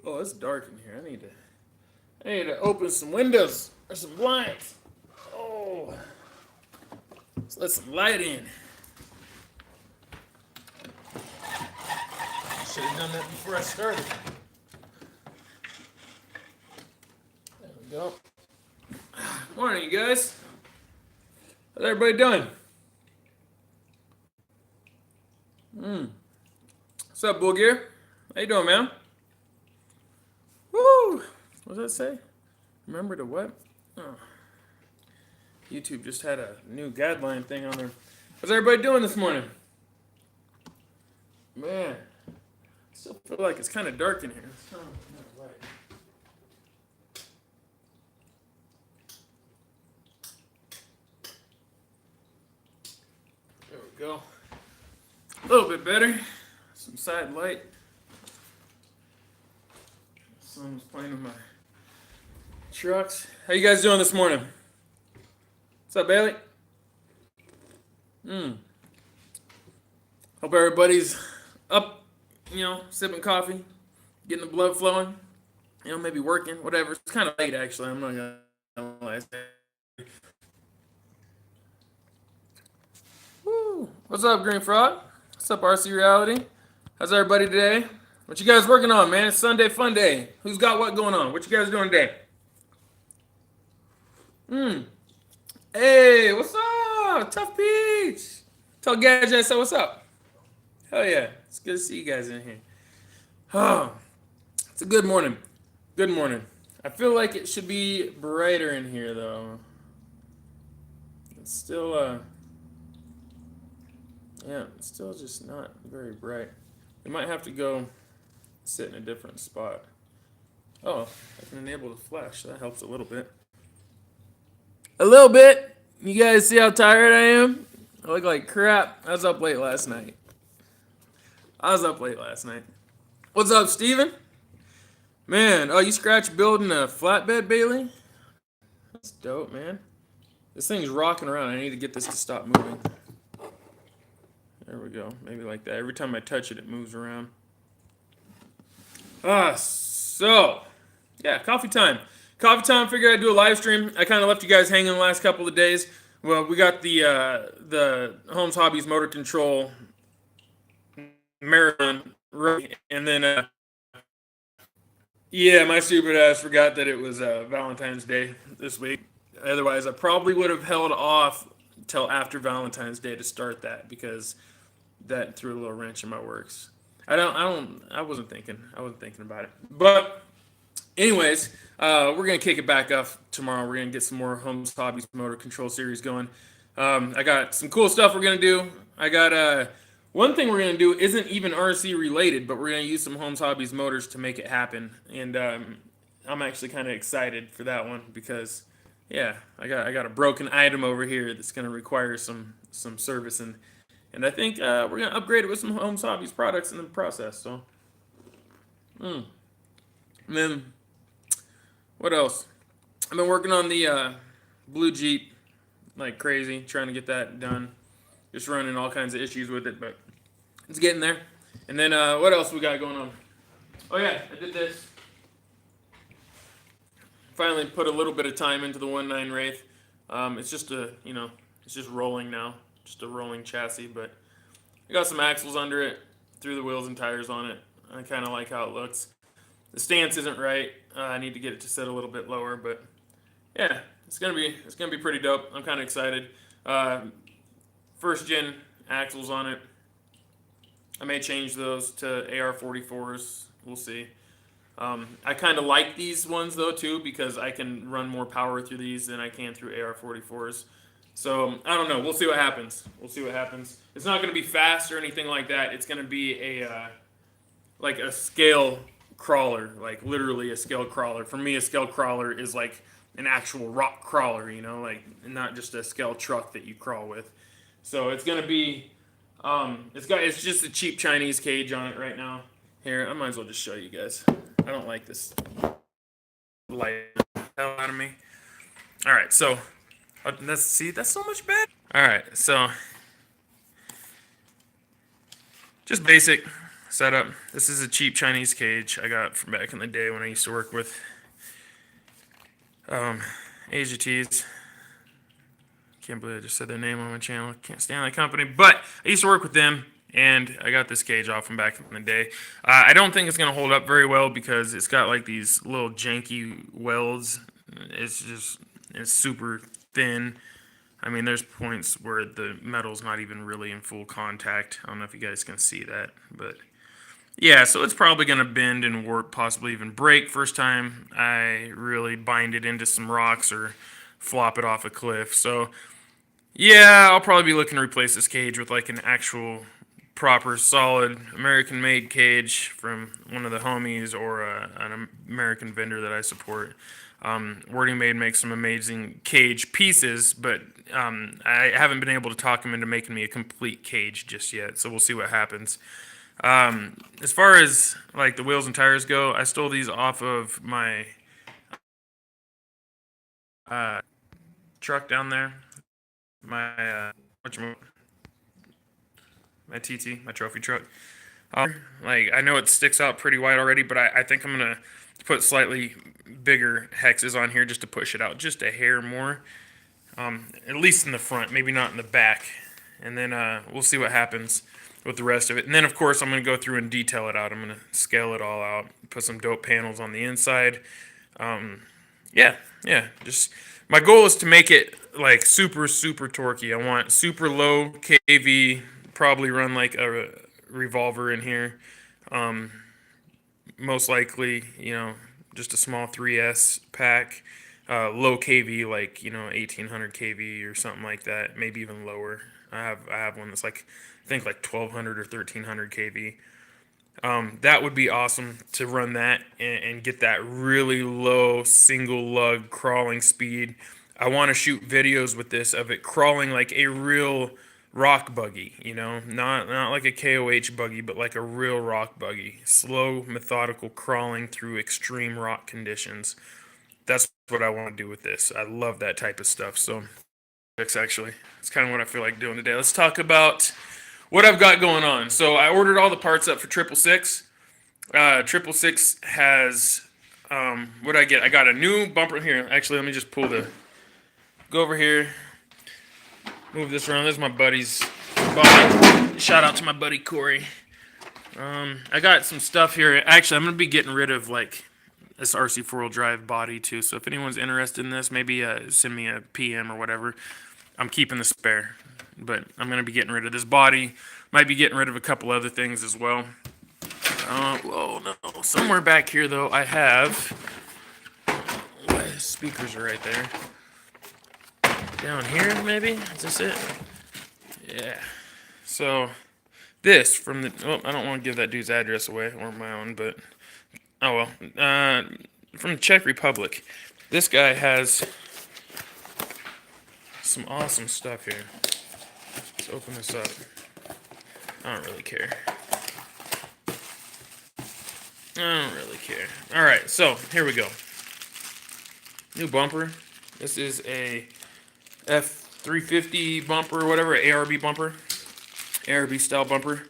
Oh, it's dark in here. I need to open some windows or some blinds. Oh, let's let some light in. Should have done that before I started. There we go. Morning, you guys. How's everybody doing? What's up, Bull Gear? How you doing, man? Woo! What does that say? Remember to what? Oh. YouTube just had a new guideline thing on there. How's everybody doing this morning? Man, I still feel like it's kind of dark in here. It's kind of light. There we go. A little bit better. Some side light. Someone's playing with my trucks. How you guys doing this morning? What's up, Bailey? Hope everybody's up, sipping coffee, getting the blood flowing, maybe working, whatever. It's kind of late, actually. I'm not gonna lie. Woo! What's up, Green Frog? What's up, RC Reality? How's everybody today? What you guys working on, man? It's Sunday fun day. Who's got what going on? What you guys doing today? Hey, what's up? Tough Peach. Tell Gadget I said what's up. Hell yeah. It's good to see you guys in here. Oh, it's a good morning. Good morning. I feel like it should be brighter in here, though. It's still, it's still just not very bright. We might have to go sit in a different spot. Oh, I can enable the flash. That helps a little bit. A little bit. You guys see how tired I am? I look like crap. I was up late last night. What's up, Steven? Man, oh, you scratch building a flatbed, Bailey? That's dope, man. This thing's rocking around. I need to get this to stop moving. There we go. Maybe like that. Every time I touch it, it moves around. So, yeah, coffee time. Figured I'd do a live stream. I kind of left you guys hanging the last couple of days. Well, we got the Holmes Hobbies Motor Control Marathon, and then yeah, my stupid ass forgot that it was Valentine's Day this week. Otherwise, I probably would have held off till after Valentine's Day to start that, because that threw a little wrench in my works. I wasn't thinking about it. But anyways, we're gonna kick it back up tomorrow. We're gonna get some more Holmes Hobbies Motor Control series going. I got some cool stuff we're gonna do. I got one thing we're gonna do isn't even RC related, but we're gonna use some Holmes Hobbies motors to make it happen. And I'm actually kind of excited for that one, because yeah, I got a broken item over here that's gonna require some service, and I think we're gonna upgrade it with some Holmes Hobbies products in the process. So, and then what else? I've been working on the blue Jeep like crazy, trying to get that done. Just running all kinds of issues with it, but it's getting there. And then what else we got going on? Oh yeah, I did this. Finally put a little bit of time into the 1.9 Wraith. It's just it's just rolling now, just a rolling chassis, but I got some axles under it, threw the wheels and tires on it. I kind of like how it looks. The stance isn't right. I need to get it to sit a little bit lower, but yeah, it's gonna be pretty dope. I'm kind of excited. First gen axles on it. I may change those to AR44s. We'll see. I kind of like these ones though too, because I can run more power through these than I can through AR44s. So I don't know. We'll see what happens. It's not going to be fast or anything like that. It's going to be a like a scale crawler, like literally a scale crawler. For me, a scale crawler is like an actual rock crawler, like not just a scale truck that you crawl with. So it's going to be it's just a cheap Chinese cage on it right now. Here, I might as well just show you guys. I don't like this light the hell out of me. All right, so that's so much better. All right, so just basic setup. This is a cheap Chinese cage I got from back in the day when I used to work with ATTs. Can't believe I just said their name on my channel. Can't stand that company, but I used to work with them, and I got this cage off from back in the day. I don't think it's gonna hold up very well because it's got like these little janky welds. It's super thin. I mean, there's points where the metal's not even really in full contact. I don't know if you guys can see that, but yeah, so it's probably going to bend and warp, possibly even break first time I really bind it into some rocks or flop it off a cliff. So yeah, I'll probably be looking to replace this cage with like an actual proper solid American made cage from one of the homies or an American vendor that I support. Wording Made makes some amazing cage pieces, but I haven't been able to talk him into making me a complete cage just yet, so we'll see what happens. As far as like the wheels and tires go, I stole these off of my truck down there, my TT, my trophy truck. Like I know it sticks out pretty wide already, but I think I'm gonna put slightly bigger hexes on here just to push it out just a hair more, at least in the front, maybe not in the back, and then we'll see what happens with the rest of it. And then of course I'm going to go through and detail it out. I'm going to scale it all out, put some dope panels on the inside. Yeah, just my goal is to make it like super torquey. I want super low kV, probably run like a revolver in here, most likely, you know, just a small 3S pack, low kV, like, you know, 1800 kV or something like that, maybe even lower. I have one that's like, I think like 1200 or 1300 kV. That would be awesome to run that and get that really low single lug crawling speed. I want to shoot videos with this of it crawling like a real rock buggy, you know, not like a KOH buggy, but like a real rock buggy. Slow, methodical crawling through extreme rock conditions. That's what I want to do with this. I love that type of stuff. So, actually, it's kind of what I feel like doing today. Let's talk about what I've got going on. So I ordered all the parts up for 666. 666 has, what I get? I got a new bumper here. Actually, let me just go over here, move this around. This is my buddy's body. Shout out to my buddy Corey. I got some stuff here. Actually, I'm going to be getting rid of like this RC four-wheel drive body too. So if anyone's interested in this, maybe send me a PM or whatever. I'm keeping the spare, but I'm going to be getting rid of this body. Might be getting rid of a couple other things as well. Oh no, somewhere back here though, I have, my speakers are right there. Down here, maybe? Is this it? Yeah. So, this from the, oh, I don't want to give that dude's address away, or my own, but, oh well. From the Czech Republic. This guy has some awesome stuff here. Let's open this up. I don't really care. Alright, so, here we go. New bumper. This is a F350 bumper or whatever, ARB bumper. ARB style bumper.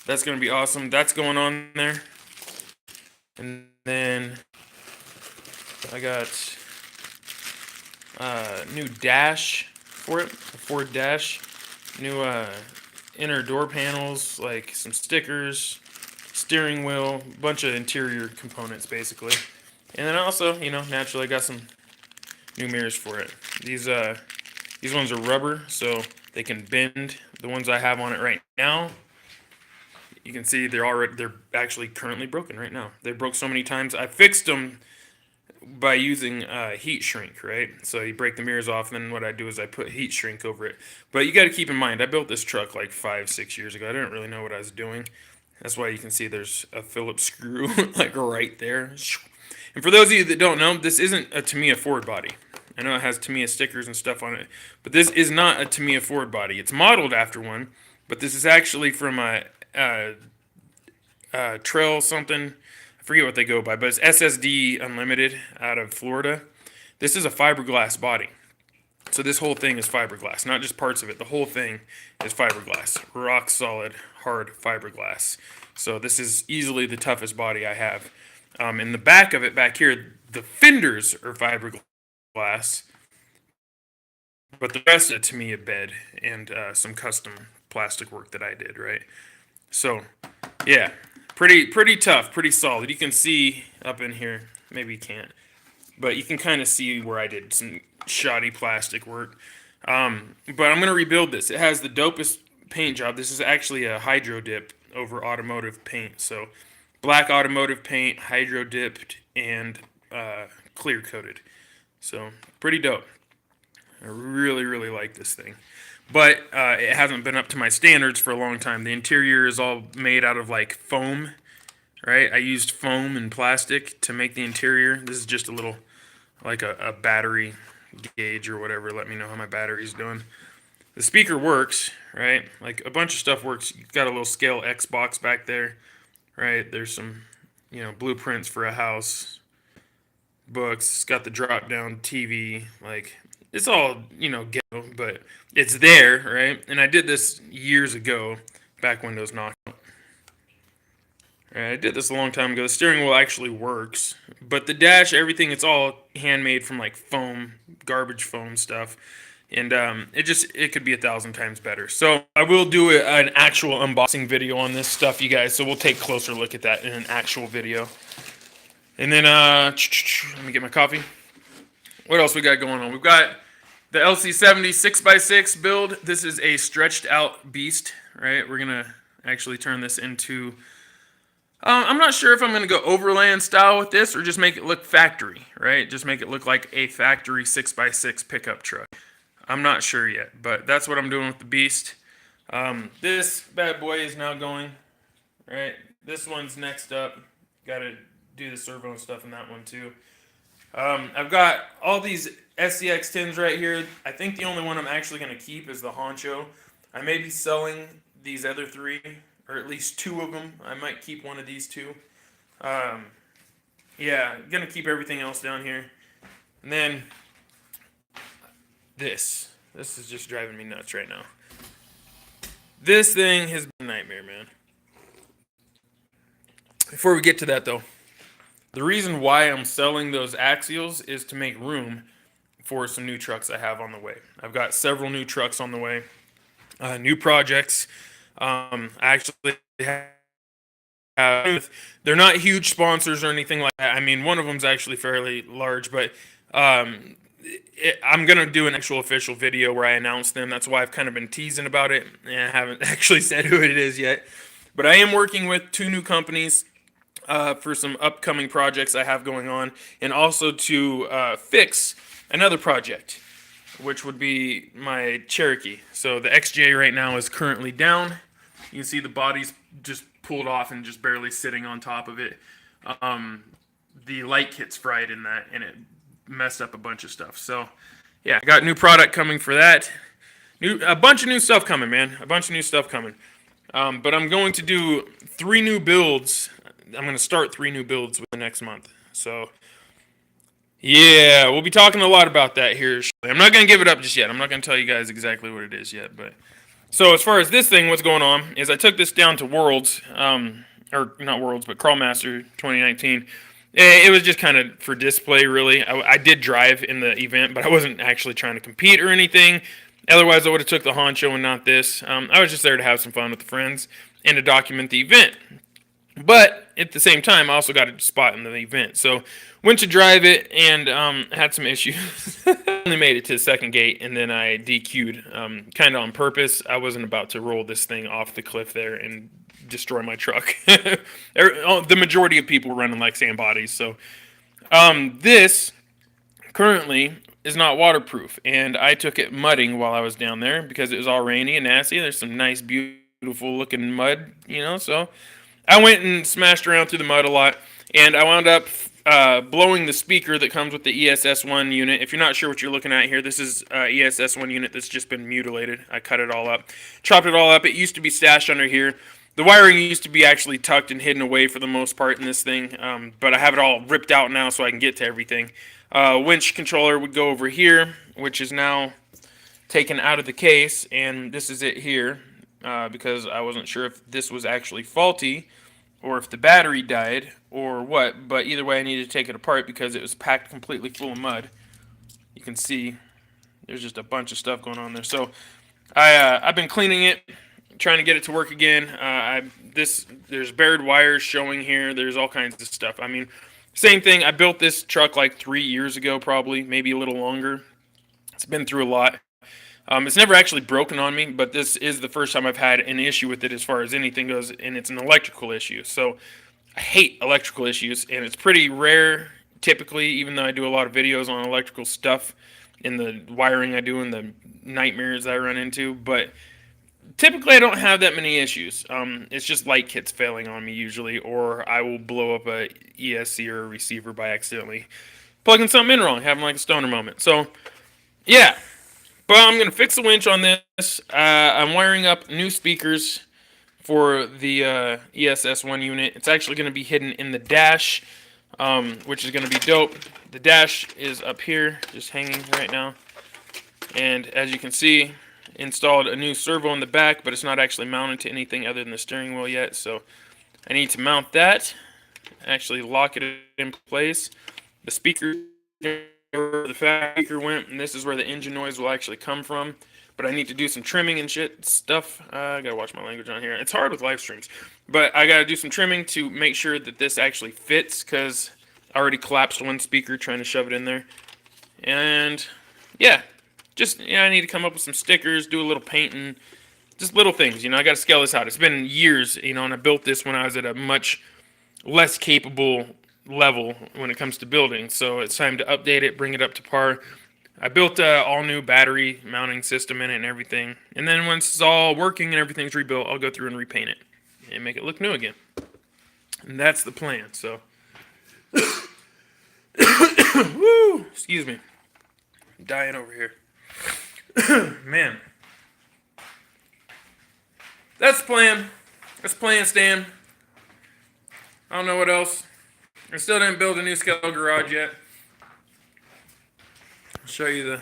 That's going to be awesome. That's going on there. And then I got new dash for it, a Ford dash. New inner door panels, like some stickers, steering wheel, bunch of interior components basically. And then also, you know, naturally I got some new mirrors for it. These ones are rubber, so they can bend. The ones I have on it right now, you can see they're actually currently broken right now. They broke so many times. I fixed them by using heat shrink, right? So you break the mirrors off, and then what I do is I put heat shrink over it. But you got to keep in mind, I built this truck like 5-6 years ago. I didn't really know what I was doing. That's why you can see there's a Phillips screw like right there. And for those of you that don't know, this isn't a Tamiya Ford body. I know it has Tamiya stickers and stuff on it, but this is not a Tamiya Ford body. It's modeled after one, but this is actually from a Trail something. I forget what they go by, but it's SSD Unlimited out of Florida. This is a fiberglass body. So this whole thing is fiberglass, not just parts of it. The whole thing is fiberglass, rock solid, hard fiberglass. So this is easily the toughest body I have. In the back of it, back here, the fenders are fiberglass, but the rest of it, to me, a bed and some custom plastic work that I did, right? So, yeah, pretty tough, pretty solid. You can see up in here, maybe you can't, but you can kind of see where I did some shoddy plastic work. But I'm going to rebuild this. It has the dopest paint job. This is actually a hydro dip over automotive paint. So black automotive paint, hydro dipped, and clear coated. So pretty dope. I really, really like this thing. But it hasn't been up to my standards for a long time. The interior is all made out of like foam, right? I used foam and plastic to make the interior. This is just a little, like a battery gauge or whatever. Let me know how my battery's doing. The speaker works, right? Like a bunch of stuff works. You've got a little scale Xbox back there, right? There's some, blueprints for a house, books. It's got the drop down TV. Like it's all, ghetto, but it's there, right? And I did this years ago, back when those knocked out. I did this a long time ago. The steering wheel actually works, but the dash, everything, it's all handmade from like foam, garbage foam stuff, and it could be 1,000 times better. So I will do an actual unboxing video on this stuff, you guys. So we'll take a closer look at that in an actual video. And then let me get my coffee. What else we got going on? We've got the LC70 6x6 build. This is a stretched out beast, right? We're gonna actually turn this into. I'm not sure if I'm going to go overland style with this or just make it look factory, right? Just make it look like a factory 6x6 pickup truck. I'm not sure yet, but that's what I'm doing with the beast. This bad boy is now going, right? This one's next up. Got to do the servo and stuff in that one too. I've got all these SCX 10s right here. I think the only one I'm actually going to keep is the Honcho. I may be selling these other three, or at least two of them. I might keep one of these two. Yeah, gonna keep everything else down here. And then this is just driving me nuts right now. This thing has been a nightmare, man. Before we get to that though, the reason why I'm selling those axials is to make room for some new trucks I have on the way. I've got several new trucks on the way, new projects. I actually have, they're not huge sponsors or anything like that. I mean, one of them's actually fairly large, but I'm going to do an actual official video where I announce them. That's why I've kind of been teasing about it, and I haven't actually said who it is yet. But I am working with two new companies for some upcoming projects I have going on, and also to fix another project, which would be my Cherokee. So the XJ right now is currently down. You can see the body's just pulled off and just barely sitting on top of it. The light kit's fried in that, and it messed up a bunch of stuff. So yeah, I got new product coming for that. A bunch of new stuff coming, man. A bunch of new stuff coming. But I'm going to do 3 new builds. I'm going to start 3 new builds within the next month. So yeah, we'll be talking a lot about that here. I'm not going to give it up just yet. I'm not going to tell you guys exactly what it is yet. But so as far as this thing, what's going on is I took this down to Worlds, or not Worlds, but Crawlmaster 2019. It was just kind of for display, really. I did drive in the event, but I wasn't actually trying to compete or anything. Otherwise, I would have took the Honcho and not this. I was just there to have some fun with the friends and to document the event. But at the same time, I also got a spot in the event. So went to drive it and had some issues. Only made it to the second gate, and then I DQ'd kind of on purpose. I wasn't about to roll this thing off the cliff there and destroy my truck. The majority of people were running like sand bodies. So this currently is not waterproof, and I took it mudding while I was down there because it was all rainy and nasty. There's some nice, beautiful looking mud, so I went and smashed around through the mud a lot, and I wound up blowing the speaker that comes with the ESS1 unit. If you're not sure what you're looking at here, this is ESS1 unit that's just been mutilated. I cut it all up, chopped it all up. It used to be stashed under here. The wiring used to be actually tucked and hidden away for the most part in this thing, but I have it all ripped out now so I can get to everything. Winch controller would go over here, which is now taken out of the case, and this is it here, because I wasn't sure if this was actually faulty or if the battery died or what, but either way I needed to take it apart because it was packed completely full of mud. You can see there's just a bunch of stuff going on there. So I've been cleaning it, trying to get it to work again. There's bared wires showing here. There's all kinds of stuff. I mean, same thing. I built this truck like 3 years ago, probably, maybe a little longer. It's been through a lot. It's never actually broken on me, but this is the first time I've had an issue with it as far as anything goes, and it's an electrical issue. So I hate electrical issues, and it's pretty rare typically, even though I do a lot of videos on electrical stuff in the wiring I do and the nightmares I run into, but typically I don't have that many issues. It's just light kits failing on me usually, or I will blow up a ESC or a receiver by accidentally plugging something in wrong, having like a stoner moment. So yeah. But I'm going to fix the winch on this. I'm wiring up new speakers for the ESS1 unit. It's actually going to be hidden in the dash, which is going to be dope. The dash is up here, just hanging right now. And as you can see, installed a new servo in the back, but it's not actually mounted to anything other than the steering wheel yet. So I need to mount that, actually lock it in place. The speaker... where the fat speaker went, and this is where the engine noise will actually come from. But I need to do some trimming and shit stuff. I gotta watch my language on here. It's hard with live streams, but I gotta do some trimming to make sure that this actually fits, because I already collapsed one speaker trying to shove it in there. And yeah, I need to come up with some stickers, do a little painting, just little things. I gotta scale this out. It's been years, and I built this when I was at a much less capable level when it comes to building, so it's time to update it, bring it up to par. I built a all new battery mounting system in it and everything, and then once it's all working and everything's rebuilt, I'll go through and repaint it and make it look new again. And that's the plan. So woo, excuse me, I'm dying over here. Man, that's the plan. That's the plan, Stan. I don't know what else. I still didn't build a new scale garage yet. I'll show you the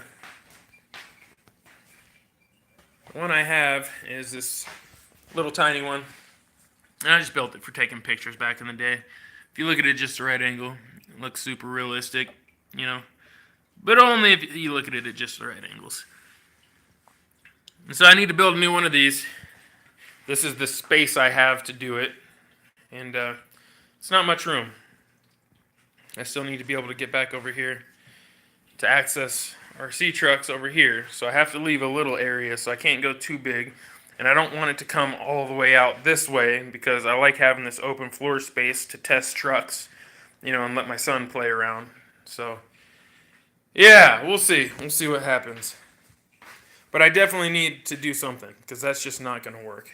one I have is this little tiny one. And I just built it for taking pictures back in the day. If you look at it just the right angle, it looks super realistic, But only if you look at it at just the right angles. And so I need to build a new one of these. This is the space I have to do it. And it's not much room. I still need to be able to get back over here to access our C trucks over here. So I have to leave a little area, so I can't go too big. And I don't want it to come all the way out this way, because I like having this open floor space to test trucks, and let my son play around. So yeah, we'll see. We'll see what happens. But I definitely need to do something, because that's just not going to work.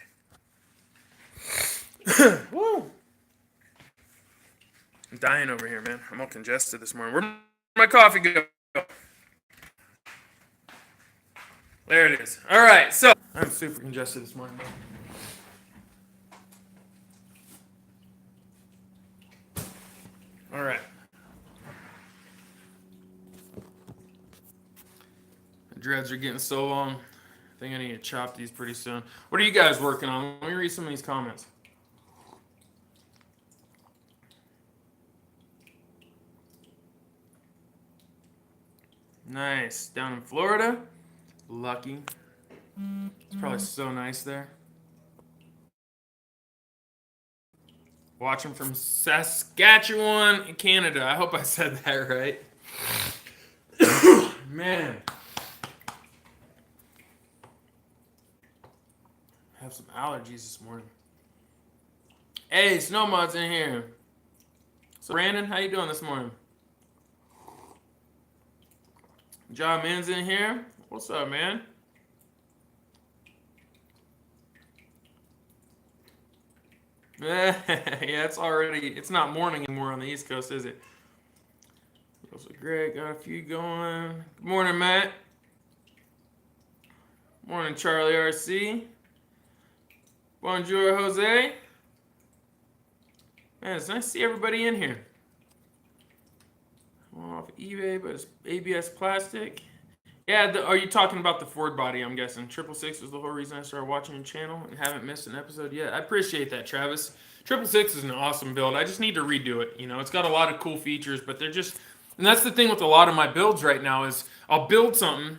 Woo! I'm dying over here, man. I'm all congested this morning. Where'd my coffee go? There it is. All right, so I'm super congested this morning, man. All right. The dreads are getting so long. I think I need to chop these pretty soon. What are you guys working on? Let me read some of these comments. Nice. Down in Florida. Lucky. It's probably so nice there. Watching from Saskatchewan, Canada. I hope I said that right. Man. I have some allergies this morning. Hey, Snow Mod's in here. So Brandon, how you doing this morning? John Man's in here. What's up, man? Yeah, it's not morning anymore on the East Coast, is it? Also, Greg, got a few going. Good morning, Matt. Morning, Charlie RC. Bonjour, Jose. Man, it's nice to see everybody in here. I'm off eBay, but it's ABS plastic. Yeah, are you talking about the Ford body, I'm guessing? 666 was the whole reason I started watching your channel and haven't missed an episode yet. I appreciate that, Travis. 666 is an awesome build. I just need to redo it. You know, it's got a lot of cool features, but they're just... And that's the thing with a lot of my builds right now is I'll build something,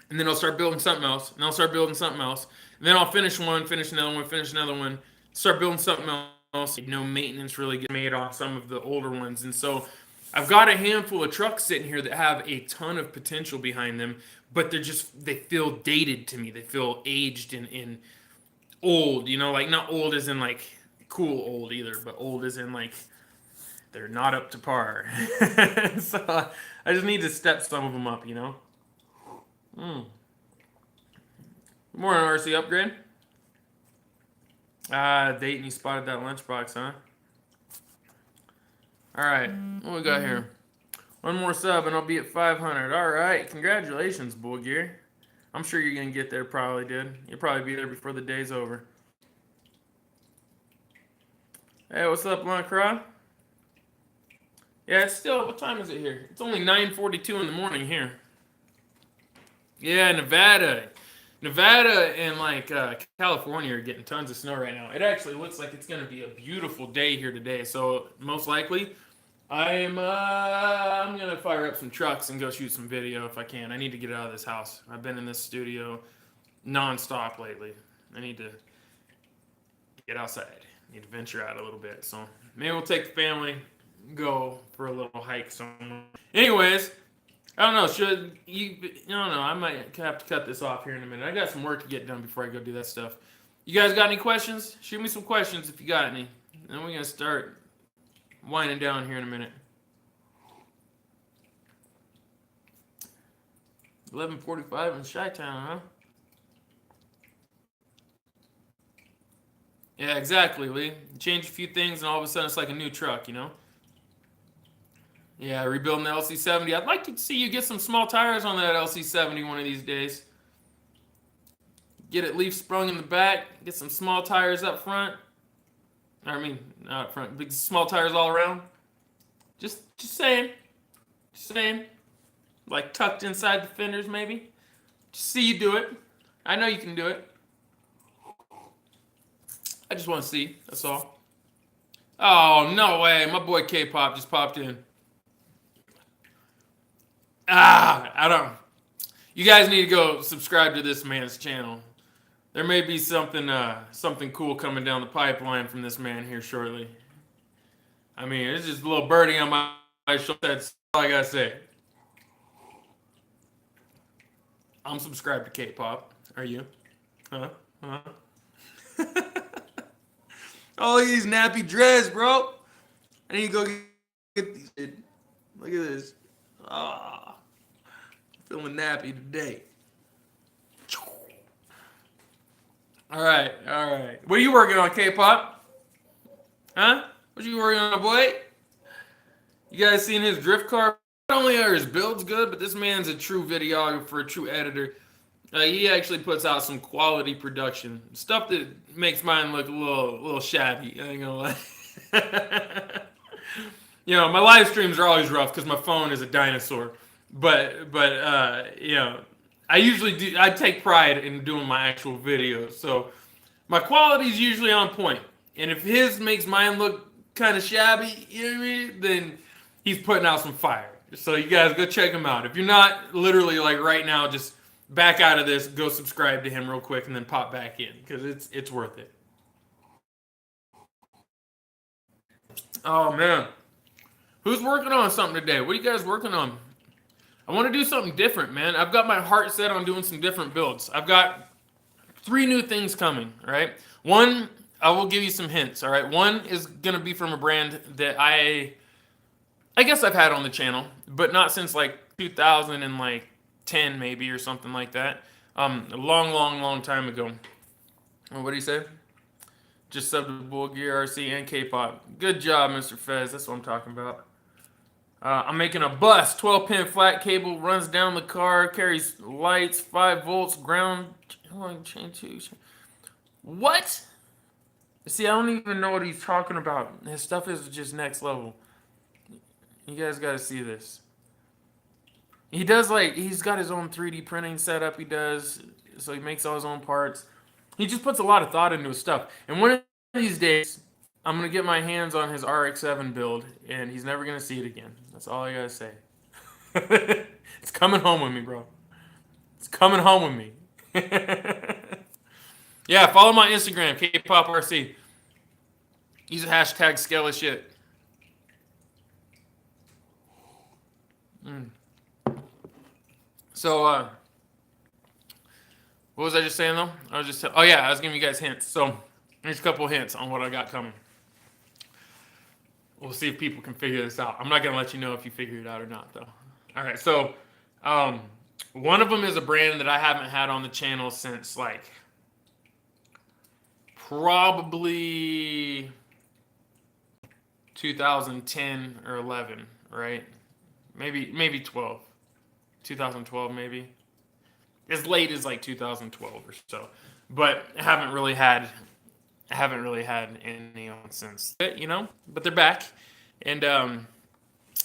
and then I'll start building something else, and I'll start building something else, and then I'll finish one, finish another one, finish another one, start building something else. No maintenance really gets made on some of the older ones, and so I've got a handful of trucks sitting here that have a ton of potential behind them, but they feel dated to me. They feel aged and old, you know, like not old as in like cool old either, but old as in like they're not up to par. So I just need to step some of them up, you know. Morning, RC Upgrade. Dayton, you spotted that lunchbox, huh? All right, what we got here? One more sub and I'll be at 500. All right, congratulations, Bull Gear. I'm sure you're gonna get there, probably, dude. You'll probably be there before the day's over. Hey, what's up, Lancra? Yeah, it's still, what time is it here? It's only 9:42 in the morning here. Yeah, Nevada and like California are getting tons of snow right now. It actually looks like it's gonna be a beautiful day here today. So most likely, I'm gonna fire up some trucks and go shoot some video if I can. I need to get out of this house. I've been in this studio nonstop lately. I need to get outside. I need to venture out a little bit. So maybe we'll take the family, go for a little hike somewhere. Anyways, I don't know. Should you? I don't know. I might have to cut this off here in a minute. I got some work to get done before I go do that stuff. You guys got any questions? Shoot me some questions if you got any. And we're gonna start winding down here in a minute. 11:45 in Chi-Town, huh? Yeah, exactly, Lee. Change a few things and all of a sudden it's like a new truck, you know? Yeah, rebuilding the LC70. I'd like to see you get some small tires on that LC70 one of these days. Get it leaf sprung in the back. Get some small tires up front. I mean, not up front. Big small tires all around. Just saying. Just saying. Like tucked inside the fenders, maybe. Just see you do it. I know you can do it. I just want to see. That's all. Oh, no way. My boy K-Pop just popped in. I don't. You guys need to go subscribe to this man's channel. There may be something cool coming down the pipeline from this man here shortly. I mean, it's just a little birdie on my shoulder. That's all I gotta say. I'm subscribed to K-Pop. Are you? Huh? Oh, these nappy dreads, bro. I need to go get these. Look at this. Ah, feeling nappy today. All right. What are you working on, K-Pop? Huh? What you working on, boy? You guys seen his drift car? Not only are his builds good, but this man's a true videographer, a true editor. He actually puts out some quality production. Stuff that makes mine look a little shabby. I ain't gonna lie. You know, my live streams are always rough because my phone is a dinosaur. But you know, I take pride in doing my actual videos. So my quality is usually on point. And if his makes mine look kind of shabby, you know what I mean, then he's putting out some fire. So you guys go check him out. If you're not literally like right now, just back out of this, go subscribe to him real quick and then pop back in because it's worth it. Oh man. Who's working on something today? What are you guys working on? I want to do something different, man. I've got my heart set on doing some different builds. I've got 3 new things coming, all right? One, I will give you some hints, all right? One is going to be from a brand that I guess I've had on the channel, but not since like 2010 maybe or something like that. A long time ago. What do you say? Just subbed to Bull Gear, RC, and K-Pop. Good job, Mr. Fez. That's what I'm talking about. I'm making a bus. 12-pin flat cable runs down the car, carries lights, 5 volts, ground. Chain 2. What? See, I don't even know what he's talking about. His stuff is just next level. You guys got to see this. He does like he's got his own 3D printing setup. He does so he makes all his own parts. He just puts a lot of thought into his stuff. And one of these days, I'm gonna get my hands on his RX-7 build, and he's never gonna see it again. That's all I gotta say. It's coming home with me, bro. It's coming home with me. Yeah, follow my Instagram, KPopRC. Use the hashtag scale of shit. So, what was I just saying though? I was just oh yeah, I was giving you guys hints. So, here's a couple hints on what I got coming. We'll see if people can figure this out. I'm not gonna let you know if you figure it out or not though. All right, so one of them is a brand that I haven't had on the channel since like probably 2010 or 11, right? Maybe 12. 2012 maybe. As late as like 2012 or so. But I haven't really had any on since, you know, but they're back. And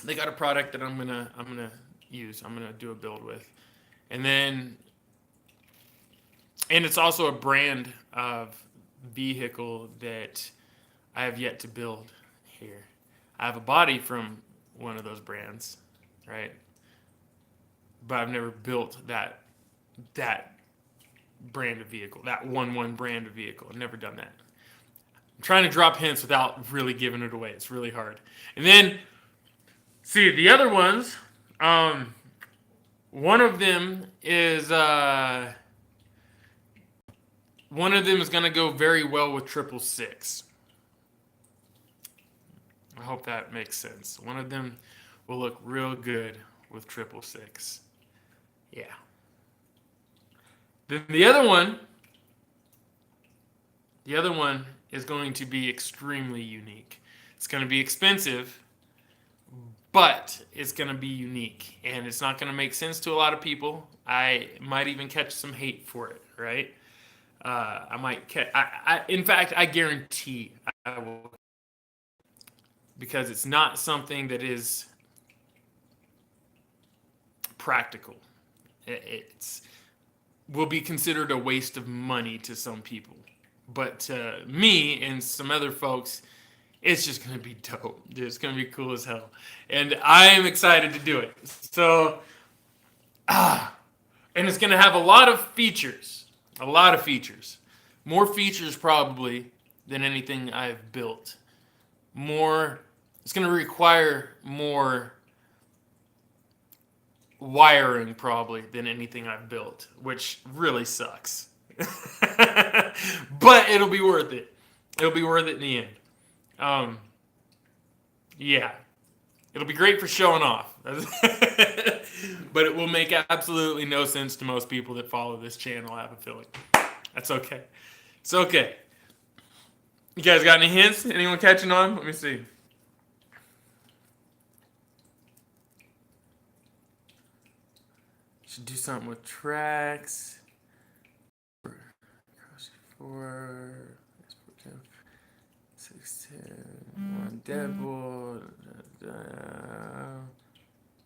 they got a product that I'm going to use. I'm going to do a build with. And it's also a brand of vehicle that I have yet to build here. I have a body from one of those brands, right? But I've never built that brand of vehicle, that one brand of vehicle. I've never done that. I'm trying to drop hints without really giving it away. It's really hard. And then, see, the other ones, one of them is going to go very well with 666. I hope that makes sense. One of them will look real good with 666. Yeah. Then the other one is going to be extremely unique. It's going to be expensive, but it's going to be unique, and it's not going to make sense to a lot of people. I might even catch some hate for it, right? I might catch. In fact, I guarantee I will, because it's not something that is practical. It's will be considered a waste of money to some people, but to me and some other folks, it's just going to be dope. It's going to be cool as hell, and I am excited to do it. So, and it's going to have a lot of features, more features probably than anything I've built. It's going to require more wiring probably than anything I've built, which really sucks. But it'll be worth it. It'll be worth it in the end. Yeah. It'll be great for showing off. But it will make absolutely no sense to most people that follow this channel, I have a feeling. That's okay. It's okay. You guys got any hints? Anyone catching on? Let me see. Should do something with tracks. 4, 610, Deadpool.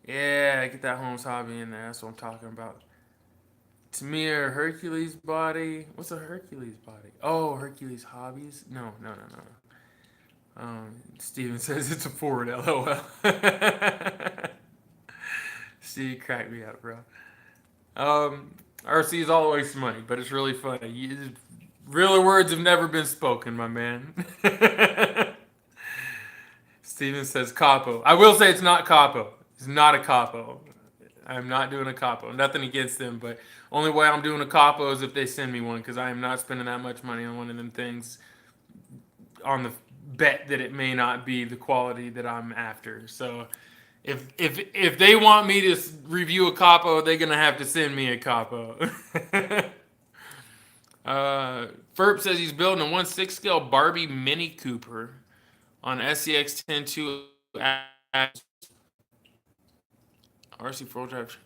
Yeah, get that Holmes hobby in there. That's what I'm talking about. Tamir Hercules body. What's a Hercules body? Oh, Hercules hobbies? No. Steven says it's a Ford, LOL. Steve cracked me up, bro. RC is always money, but it's really funny. Realer words have never been spoken, my man. Steven says capo. I will say it's not capo. It's not a capo. I'm not doing a capo. Nothing against them, but only way I'm doing a capo is if they send me one, because I am not spending that much money on one of them things on the bet that it may not be the quality that I'm after. So if they want me to review a capo, they're gonna have to send me a capo. Ferp says he's building a 1/6 scale Barbie Mini Cooper on SCX 10.2 RC 4 drive.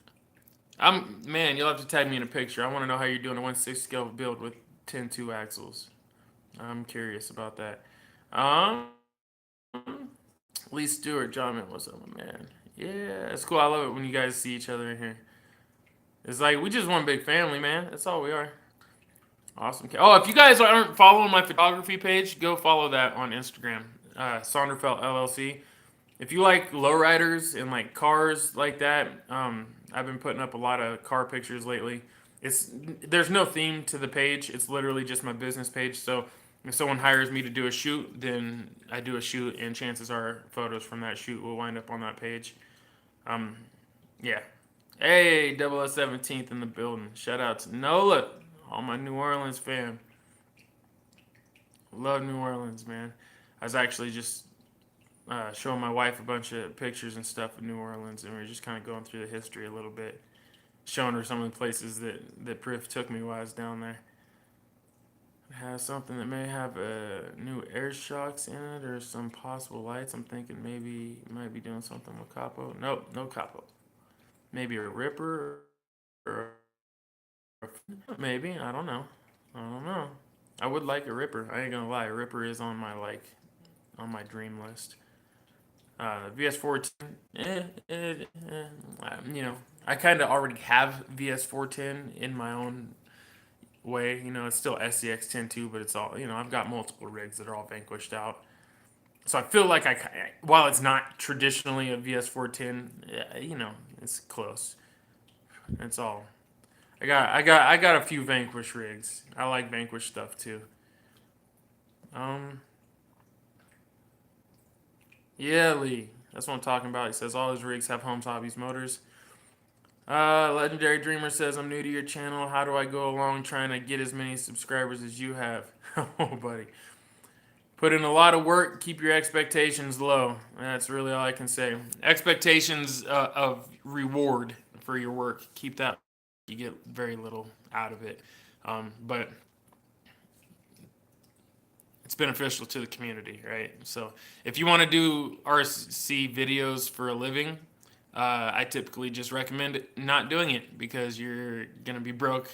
Man, you'll have to tag me in a picture. I want to know how you're doing a 1/6 scale build with 10.2 axles. I'm curious about that. Um, Lee Stewart, John, man, what's up, my man? Yeah, it's cool. I love it when you guys see each other in here. It's like we just one big family, man. That's all we are. Awesome. Oh, if you guys aren't following my photography page, go follow that on Instagram, Sonderfeld LLC. If you like lowriders and like cars like that, I've been putting up a lot of car pictures lately. It's there's no theme to the page. It's literally just my business page. So if someone hires me to do a shoot, then I do a shoot, and chances are photos from that shoot will wind up on that page. Um, yeah. Hey, 0017th in the building. Shout out to Nola, all my New Orleans fam. Love New Orleans, man. I was actually just showing my wife a bunch of pictures and stuff of New Orleans, and we are just kind of going through the history a little bit, showing her some of the places that Priff took me while I was down there. It has something that may have new air shocks in it or some possible lights. I'm thinking maybe it might be doing something with capo. Nope, no capo. Maybe a ripper or maybe, I don't know. I don't know. I would like a ripper. I ain't gonna lie, a ripper is on my on my dream list. VS410, you know, I kind of already have VS410 in my own way. You know, it's still SCX10 too, but it's all, you know, I've got multiple rigs that are all vanquished out. So I feel like while it's not traditionally a VS410, you know, it's close. It's all. I got a few Vanquish rigs. I like Vanquish stuff too. Um, yeah, Lee. That's what I'm talking about. He says all his rigs have Homes Hobbies motors. Legendary Dreamer says, I'm new to your channel. How do I go along trying to get as many subscribers as you have? Oh, buddy. Put in a lot of work. Keep your expectations low. That's really all I can say. Expectations of reward for your work. Keep that. You get very little out of it. But it's beneficial to the community, right? So if you want to do RC videos for a living, I typically just recommend not doing it because you're gonna be broke.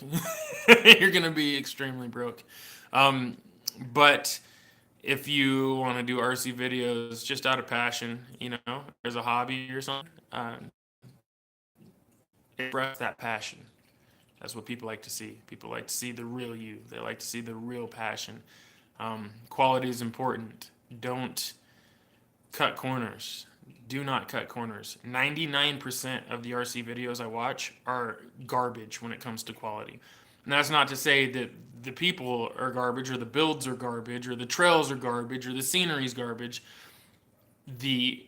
You're gonna be extremely broke. But if you want to do RC videos just out of passion, you know, as a hobby or something, express that passion. That's what people like to see. People like to see the real you. They like to see the real passion. Quality is important. Don't cut corners. Do not cut corners. 99% of the RC videos I watch are garbage when it comes to quality. And that's not to say that the people are garbage or the builds are garbage or the trails are garbage or the scenery is garbage. The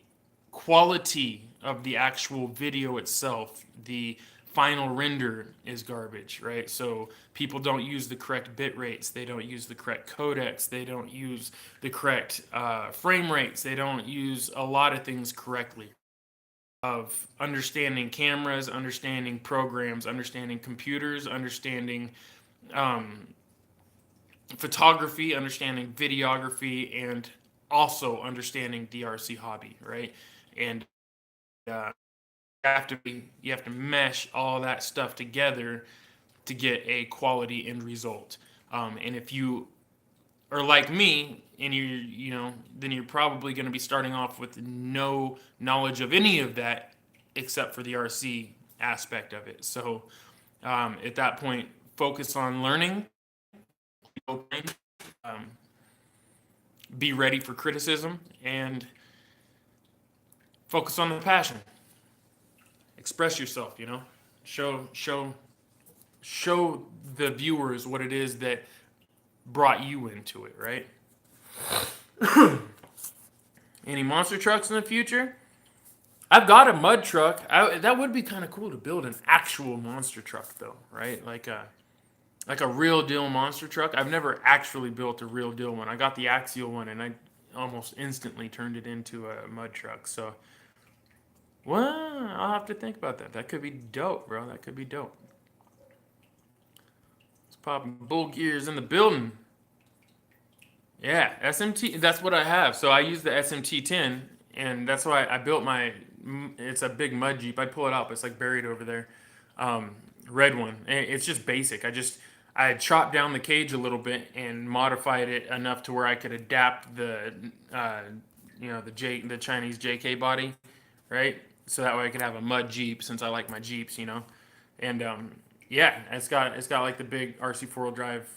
quality of the actual video itself, the final render is garbage, right? So people don't use the correct bit rates, they don't use the correct codecs, they don't use the correct frame rates, they don't use a lot of things correctly. Of understanding cameras, understanding programs, understanding computers, understanding um, photography, understanding videography, and also understanding DRC hobby, right? And uh, you have to mesh all that stuff together to get a quality end result. And if you are like me and you know, then you're probably going to be starting off with no knowledge of any of that except for the RC aspect of it. So at that point, focus on learning, um, be ready for criticism, and focus on the passion. Express yourself, you know, show the viewers what it is that brought you into it, right? Any monster trucks in the future? I've got a mud truck. That would be kind of cool to build an actual monster truck, though, right? Like a real deal monster truck. I've never actually built a real deal one. I got the axial one, and I almost instantly turned it into a mud truck. So, well, I'll have to think about that. That could be dope, bro. That could be dope. It's popping bull gears in the building. Yeah, SMT. That's what I have. So I use the SMT10, and that's why I built my. It's a big mud Jeep. I pull it up. It's like buried over there. Red one. And it's just basic. I had chopped down the cage a little bit and modified it enough to where I could adapt the, the Chinese JK body, right? So that way I could have a mud Jeep since I like my Jeeps, and yeah, it's got like the big RC4 drive,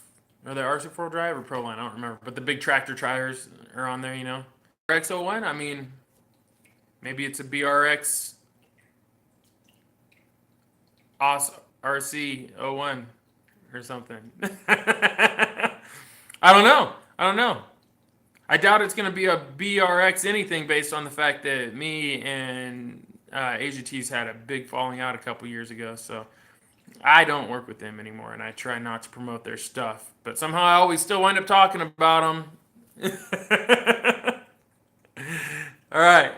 or the RC4 drive or Proline, I don't remember, but the big tractor tires are on there, XO1, I mean, maybe it's a BRX OS RC01 or something. I don't know. I don't know. I doubt it's going to be a BRX anything based on the fact that me and AGT's had a big falling out a couple years ago. So I don't work with them anymore, and I try not to promote their stuff. But somehow I always still wind up talking about them. All right.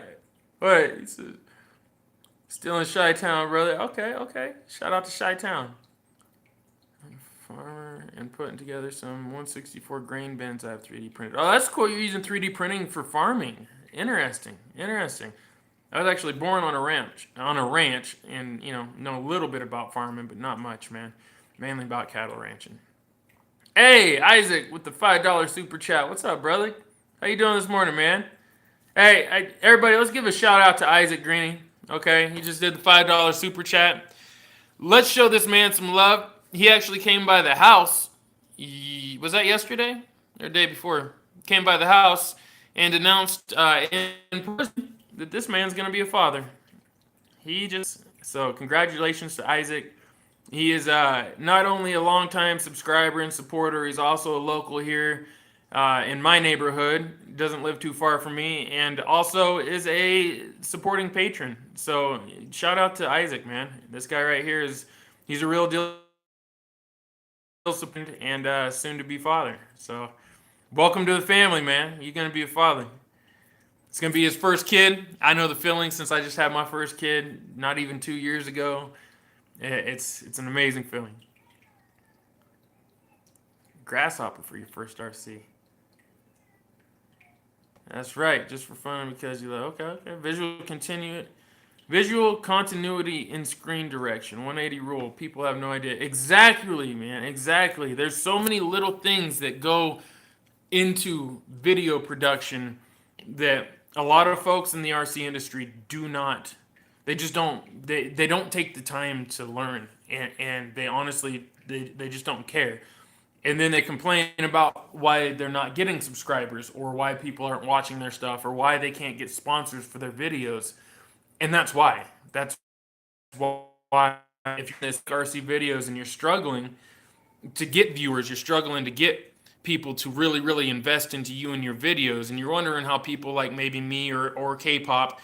Wait. Still in Chi-Town, brother. Okay. Shout out to Chi-Town. Farmer and putting together some 164 grain bins I have 3D printed. Oh, that's cool. You're using 3D printing for farming. Interesting. I was actually born on a ranch, and know a little bit about farming, but not much, man. Mainly about cattle ranching. Hey, Isaac with the $5 super chat. What's up, brother? How you doing this morning, man? Hey, everybody, let's give a shout out to Isaac Greeny. Okay, he just did the $5 super chat. Let's show this man some love. He actually came by the house. Was that yesterday or the day before? Came by the house and announced in person that this man's going to be a father. So congratulations to Isaac. He is not only a longtime subscriber and supporter, he's also a local here in my neighborhood. Doesn't live too far from me, and also is a supporting patron. So shout out to Isaac, man. This guy right here he's a real deal and soon to be father. So welcome to the family, man. You're gonna be a father. It's gonna be his first kid. I know the feeling since I just had my first kid not even 2 years ago. It's an amazing feeling. Grasshopper for your first RC. That's right, just for fun because you're like, okay. Visual continuity in screen direction. 180 rule. People have no idea. Exactly, man. Exactly. There's so many little things that go into video production that a lot of folks in the RC industry do not. They just don't. They don't take the time to learn, and they honestly they just don't care. And then they complain about why they're not getting subscribers, or why people aren't watching their stuff, or why they can't get sponsors for their videos. And that's why. That's why if you're in this RC videos and you're struggling to get viewers, you're struggling to get people to really, really invest into you and your videos, and you're wondering how people like maybe me or K-pop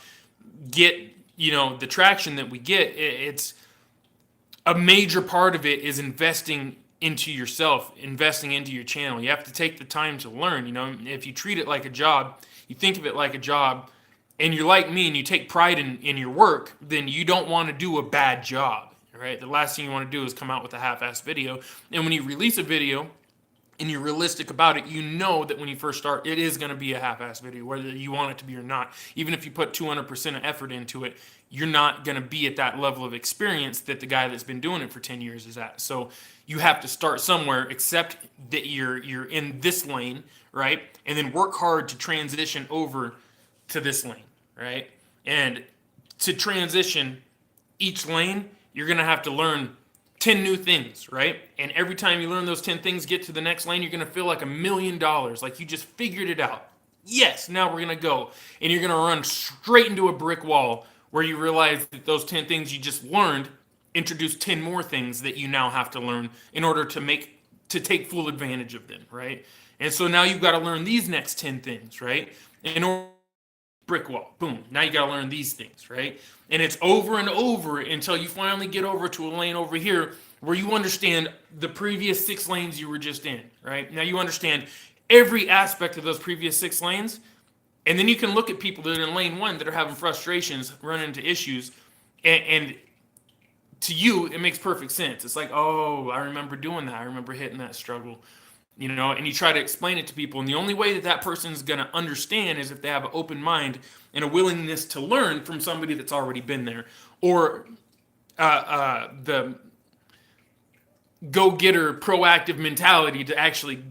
get, the traction that we get. It's a major part of it is investing into yourself, investing into your channel. You have to take the time to learn. If you treat it like a job, you think of it like a job, and you're like me and you take pride in your work, then you don't want to do a bad job, right? The last thing you want to do is come out with a half-assed video. And when you release a video and you're realistic about it, you know that when you first start, it is going to be a half-assed video, whether you want it to be or not. Even if you put 200% of effort into it, you're not going to be at that level of experience that the guy that's been doing it for 10 years is at. So you have to start somewhere, accept that you're in this lane, right? And then work hard to transition over to this lane, right? And to transition each lane, you're going to have to learn 10 new things, right? And every time you learn those 10 things, get to the next lane, you're going to feel like $1 million, like you just figured it out. Yes, now we're going to go. And you're going to run straight into a brick wall where you realize that those 10 things you just learned introduce 10 more things that you now have to learn in order to take full advantage of them, right? And so now you've got to learn these next 10 things, right? In order brick wall, boom, now you got to learn these things, right? And it's over and over until you finally get over to a lane over here where you understand the previous 6 lanes you were just in, right? Now you understand every aspect of those previous 6 lanes, and then you can look at people that are in lane 1 that are having frustrations, running into issues, and to you, it makes perfect sense. It's like, oh, I remember doing that. I remember hitting that struggle. And you try to explain it to people, and the only way that person's going to understand is if they have an open mind and a willingness to learn from somebody that's already been there, or the go-getter, proactive mentality to actually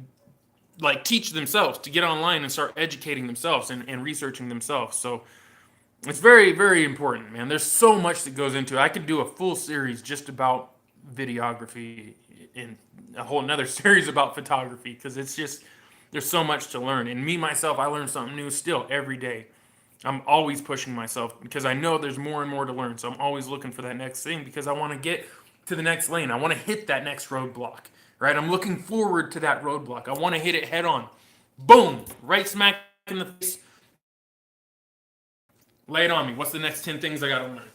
like teach themselves, to get online and start educating themselves and researching themselves. So it's very, very important, man. There's so much that goes into it. I could do a full series just about videography and a whole another series about photography, because it's just, there's so much to learn. And me, myself, I learn something new still every day. I'm always pushing myself because I know there's more and more to learn. So I'm always looking for that next thing because I want to get to the next lane. I want to hit that next roadblock, right? I'm looking forward to that roadblock. I want to hit it head on. Boom, right smack in the face. Lay it on me. What's the next 10 things I got to learn?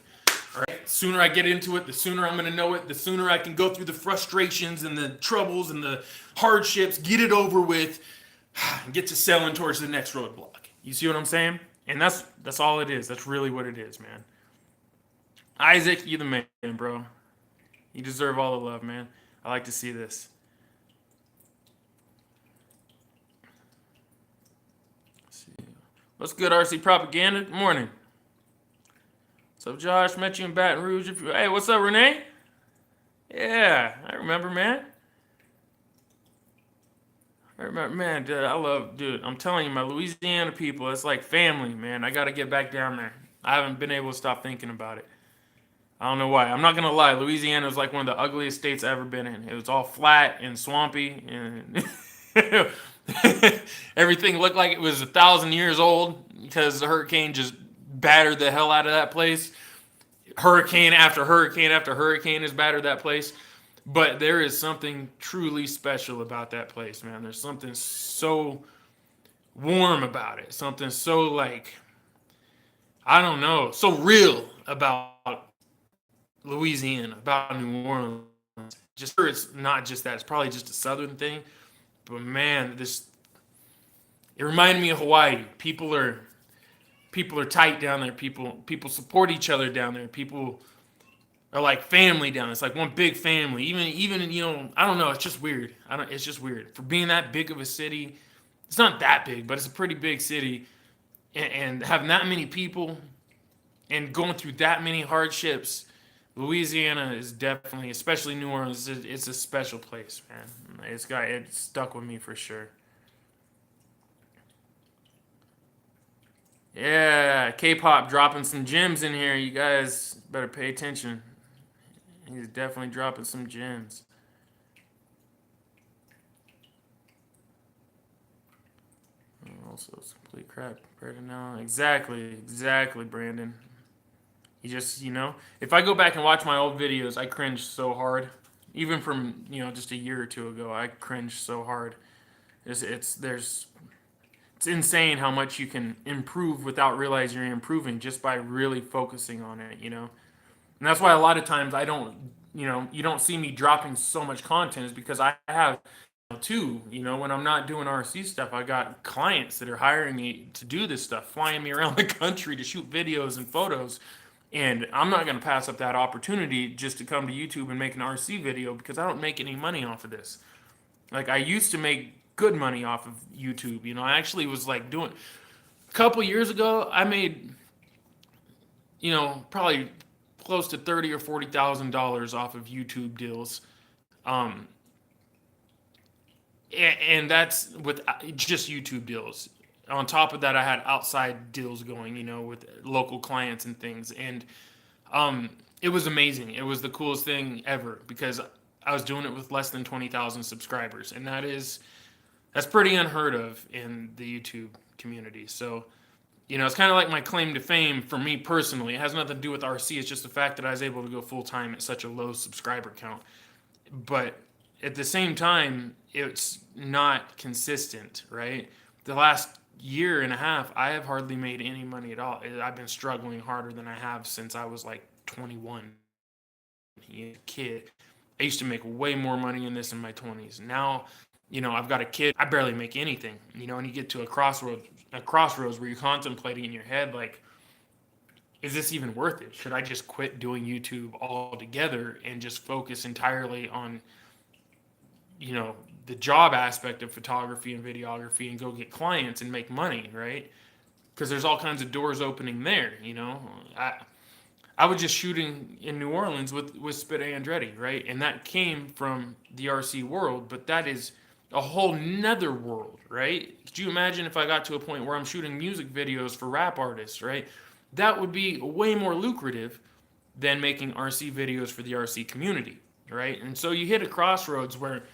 All right. The sooner I get into it, the sooner I'm going to know it, the sooner I can go through the frustrations and the troubles and the hardships, get it over with, and get to selling towards the next roadblock. You see what I'm saying? And that's all it is. That's really what it is, man. Isaac, you the man, bro. You deserve all the love, man. I like to see this. Let's see. What's good, RC Propaganda? Good morning. What's up, Josh? Met you in Baton Rouge. Hey, what's up, Renee? Yeah, I remember, man. I remember, man, dude, I'm telling you, my Louisiana people, it's like family, man. I got to get back down there. I haven't been able to stop thinking about it. I don't know why. I'm not going to lie. Louisiana was like one of the ugliest states I've ever been in. It was all flat and swampy, and everything looked like it was 1,000 years old because the hurricane just battered the hell out of that place. Hurricane after hurricane after hurricane has battered that place. But there is something truly special about that place, man. There's something so warm about it. Something so, like, I don't know, so real about Louisiana, about New Orleans. Just sure it's not just that. It's probably just a southern thing. But man, it reminded me of Hawaii. People are tight down there. People support each other down there. People are like family down there. It's like one big family. Even I don't know. It's just weird. It's just weird for being that big of a city. It's not that big, but it's a pretty big city, and having that many people and going through that many hardships. Louisiana is definitely, especially New Orleans, it's a special place, man. It stuck with me for sure. Yeah, K-pop dropping some gems in here. You guys better pay attention. He's definitely dropping some gems. Also, it's complete crap. Better now. Exactly, Brandon. You just, if I go back and watch my old videos, I cringe so hard. Even from, just a year or two ago, I cringe so hard. It's insane how much you can improve without realizing you're improving just by really focusing on it, And that's why a lot of times I don't, you don't see me dropping so much content is because I have too, when I'm not doing RC stuff, I got clients that are hiring me to do this stuff, flying me around the country to shoot videos and photos. And I'm not going to pass up that opportunity just to come to YouTube and make an RC video because I don't make any money off of this. Like, I used to make good money off of YouTube. I actually was like doing a couple years ago, I made, probably close to $30,000 or $40,000 off of YouTube deals. And that's with just YouTube deals. On top of that, I had outside deals going, with local clients and things. And it was amazing. It was the coolest thing ever because I was doing it with less than 20,000 subscribers. And that's pretty unheard of in the YouTube community. So, it's kind of like my claim to fame for me personally. It has nothing to do with RC. It's just the fact that I was able to go full time at such a low subscriber count. But at the same time, it's not consistent, right? The last year and a half, I have hardly made any money at all. I've been struggling harder than I have since I was like 21, a kid. I used to make way more money in this in my 20s. Now, I've got a kid. I barely make anything, and you get to a crossroads where you're contemplating in your head, like, is this even worth it? Should I just quit doing YouTube altogether and just focus entirely on, the job aspect of photography and videography and go get clients and make money, right? Because there's all kinds of doors opening there, I was just shooting in New Orleans with Spit Andretti, right? And that came from the RC world, but that is a whole nother world, right? Could you imagine if I got to a point where I'm shooting music videos for rap artists, right? That would be way more lucrative than making RC videos for the RC community, right? And so you hit a crossroads where,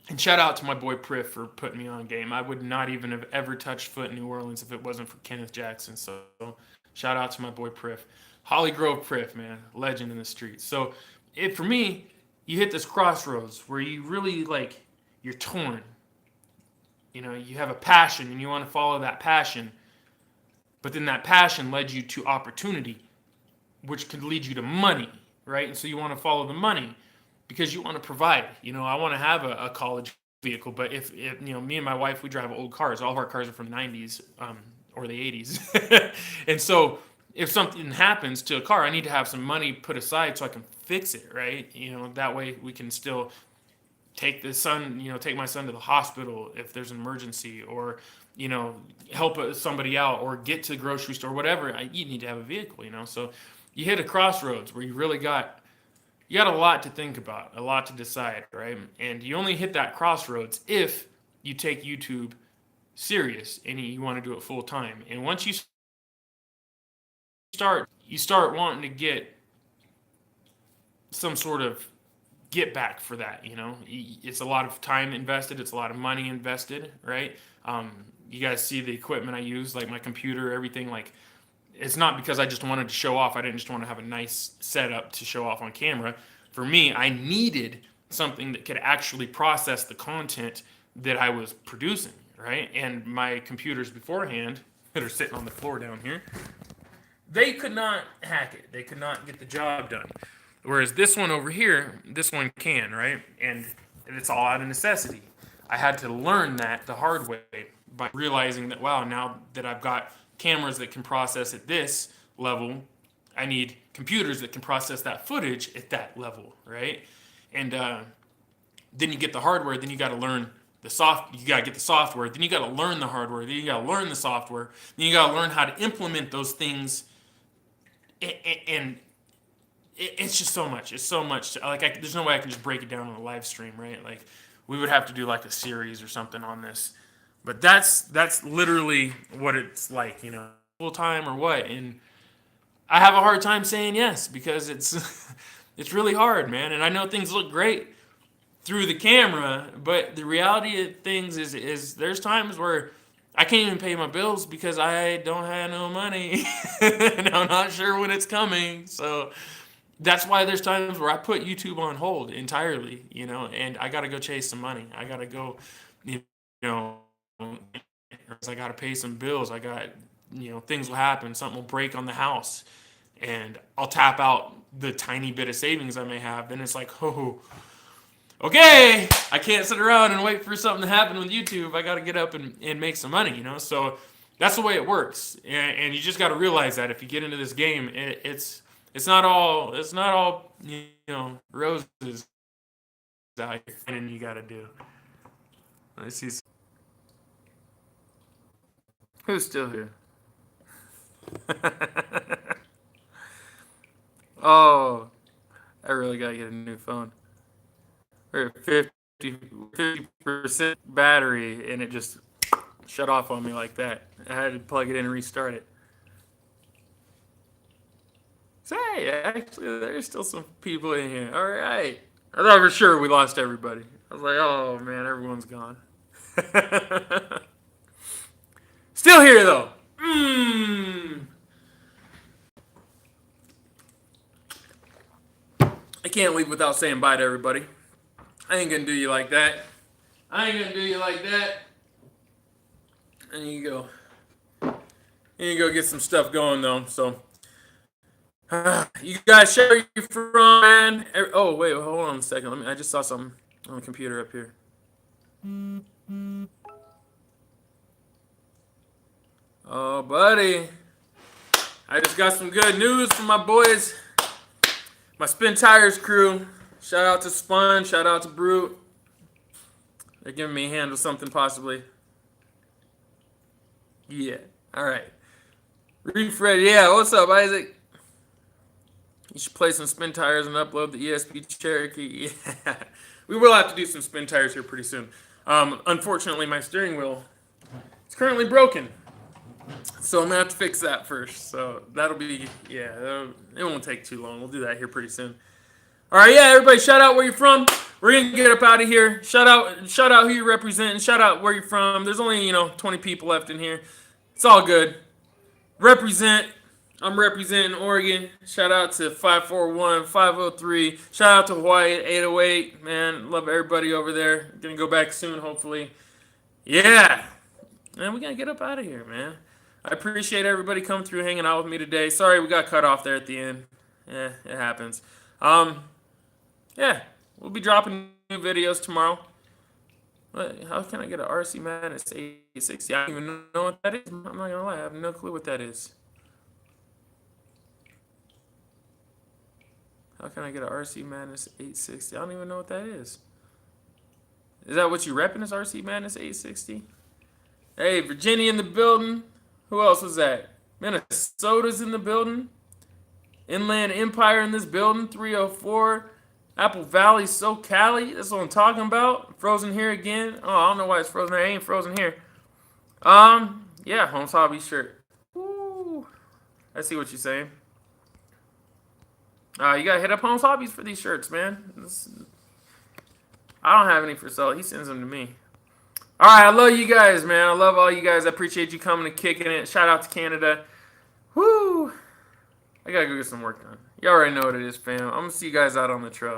and shout out to my boy Priff for putting me on game. I would not even have ever touched foot in New Orleans if it wasn't for Kenneth Jackson. So shout out to my boy Priff. Holly Grove Priff, man, legend in the streets. So for me, you hit this crossroads where you really like, you're torn. You know, you have a passion and you want to follow that passion, but then that passion led you to opportunity, which could lead you to money, right? And so you want to follow the money because you want to provide. You know, I want to have a college vehicle, but if you know, me and my wife, we drive old cars. All of our cars are from the 90s or the 80s. And so if something happens to a car, I need to have some money put aside so I can fix it, right? You know, that way we can still take my son to the hospital if there's an emergency, or, you know, help somebody out, or get to the grocery store, whatever. You need to have a vehicle, you know? So you hit a crossroads where you really got a lot to think about, a lot to decide, right? And you only hit that crossroads if you take YouTube serious and you want to do it full time. And once you start wanting to get some sort of get back for that, you know. It's a lot of time invested, it's a lot of money invested, right? You guys see the equipment I use, like my computer, everything. Like, it's not because I just wanted to show off. I didn't just want to have a nice setup to show off on camera. For me, I needed something that could actually process the content that I was producing, right? And my computers beforehand, that are sitting on the floor down here, they could not hack it. They could not get the job done. Whereas this one over here, this one can, right? And it's all out of necessity. I had to learn that the hard way by realizing that, wow, now that I've got cameras that can process at this level, I need computers that can process that footage at that level, right? And then you get the hardware, then you got to learn you got to get the software, then you got to learn the hardware, then you got to learn the software, then you got to learn how to implement those things. And it's just so much. It's so much. Like, there's no way I can just break it down on a live stream, right? Like, we would have to do like a series or something on this. But that's literally what it's like, you know, full time or what. And I have a hard time saying yes because it's really hard, man. And I know things look great through the camera, but the reality of things is there's times where I can't even pay my bills because I don't have no money and I'm not sure when it's coming. So that's why there's times where I put YouTube on hold entirely, you know, and I got to go chase some money. I got to go, you know, I got to pay some bills. I got, you know, things will happen. Something will break on the house and I'll tap out the tiny bit of savings I may have. Then it's like, oh, okay, I can't sit around and wait for something to happen with YouTube. I got to get up and make some money, you know? So that's the way it works. And you just got to realize that if you get into this game, it's not all, you know, roses out here. And you got to do. Let's see. Who's still here? Oh, I really got to get a new phone. We're at 50% battery, and it just shut off on me like that. I had to plug it in and restart it. So, hey, actually, there's still some people in here. All right. I thought for sure we lost everybody. I was like, oh, man, everyone's gone. Still here, though. I can't leave without saying bye to everybody. I ain't gonna do you like that. I ain't gonna do you like that. And you go. And you go get some stuff going, though. So, you guys share where you're from, man. Oh, wait, hold on a second. I just saw something on the computer up here. Oh, buddy. I just got some good news from my boys. My Spin Tires crew. Shout out to Spun. Shout out to Brute. They're giving me a hand with something possibly. Yeah. All right. Refresh. Yeah. What's up, Isaac? You should play some spin tires and upload the ESP Cherokee. Yeah. We will have to do some spin tires here pretty soon. Unfortunately, my steering wheel is currently broken. So I'm going to have to fix that first. So that'll be, yeah, it won't take too long. We'll do that here pretty soon. All right, yeah, everybody, shout out where you're from. We're going to get up out of here. Shout out who you're representing. Shout out where you're from. There's only, 20 people left in here. It's all good. Represent. I'm representing Oregon. Shout out to 541, 503. Shout out to Hawaii at 808. Man, love everybody over there. Gonna go back soon, hopefully. Yeah. Man, we gotta get up out of here, man. I appreciate everybody coming through, hanging out with me today. Sorry we got cut off there at the end. Yeah, it happens. Yeah, we'll be dropping new videos tomorrow. How can I get an RC Madness 860? I don't even know what that is. I'm not gonna lie, I have no clue what that is. How can I get an RC Madness 860? I don't even know what that is. Is that what you repping, is RC Madness 860? Hey, Virginia in the building. Who else was that? Minnesota's in the building. Inland Empire in this building. 304. Apple Valley, SoCali. That's what I'm talking about. Frozen here again. Oh, I don't know why it's frozen here. I ain't frozen here. Yeah, Homes Hobby shirt. Woo. I see what you're saying. You gotta hit up Homes Hobbies for these shirts, man. I don't have any for sale. He sends them to me. All right, I love you guys, man. I love all you guys. I appreciate you coming and kicking it. Shout out to Canada. Woo! I gotta go get some work done. You already know what it is, fam. I'm gonna see you guys out on the trail.